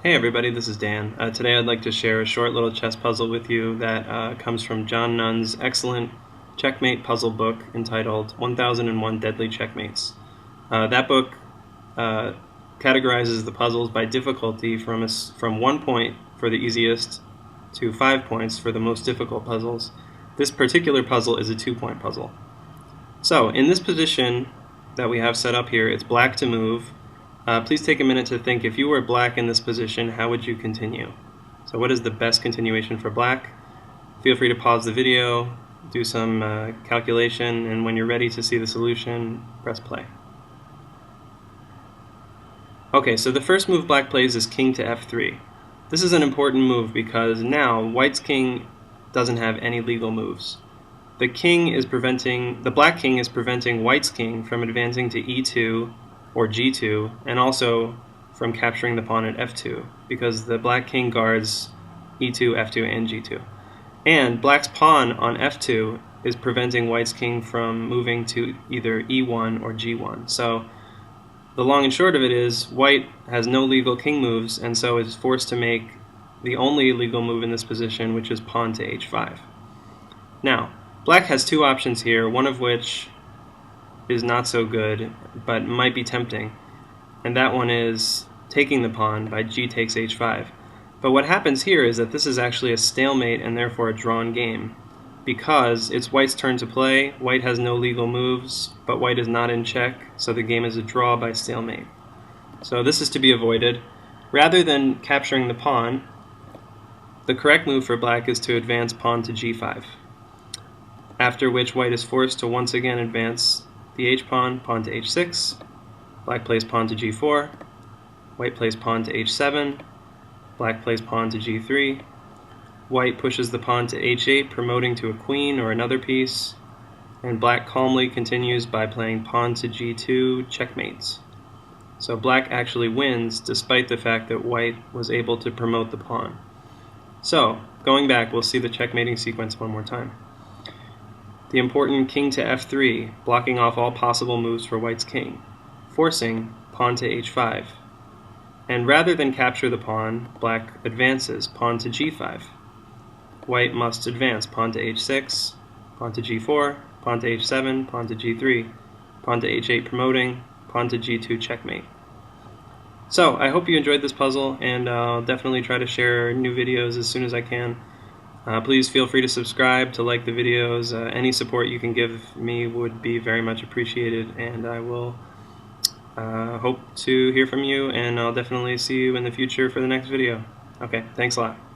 Hey everybody, this is Dan. Today I'd like to share a short little chess puzzle with you that comes from John Nunn's excellent checkmate puzzle book entitled 1001 Deadly Checkmates. That book categorizes the puzzles by difficulty from 1 point for the easiest to 5 points for the most difficult puzzles. This particular puzzle is a 2-point puzzle. So in this position that we have set up here, it's black to move. Please take a minute to think, if you were black in this position, how would you continue? So what is the best continuation for black? Feel free to pause the video, do some calculation, and when you're ready to see the solution, press play. Okay, so the first move black plays is king to f3. This is an important move because now white's king doesn't have any legal moves. The black king is preventing white's king from advancing to e2 or g2, and also from capturing the pawn at f2, because the black king guards e2, f2, and g2. And black's pawn on f2 is preventing white's king from moving to either e1 or g1. So the long and short of it is, white has no legal king moves, and so is forced to make the only legal move in this position, which is pawn to h5. Now, black has two options here, one of which is not so good, but might be tempting, and that one is taking the pawn by g takes h5. But what happens here is that this is actually a stalemate and therefore a drawn game, because it's white's turn to play. White has no legal moves, but white is not in check, so the game is a draw by stalemate. So this is to be avoided. Rather than capturing the pawn, the correct move for black is to advance pawn to g5, after which white is forced to once again advance the h-pawn, pawn to h6, black plays pawn to g4, white plays pawn to h7, black plays pawn to g3, white pushes the pawn to h8, promoting to a queen or another piece, and black calmly continues by playing pawn to g2, checkmates. So black actually wins despite the fact that white was able to promote the pawn. So, going back, we'll see the checkmating sequence one more time. The important king to f3, blocking off all possible moves for white's king, forcing pawn to h5. And rather than capture the pawn, black advances pawn to g5. White must advance pawn to h6, pawn to g4, pawn to h7, pawn to g3, pawn to h8 promoting, pawn to g2 checkmate. So, I hope you enjoyed this puzzle, and I'll definitely try to share new videos as soon as I can. Please feel free to subscribe, to like the videos. Any support you can give me would be very much appreciated, and I will hope to hear from you, and I'll definitely see you in the future for the next video. Okay, thanks a lot.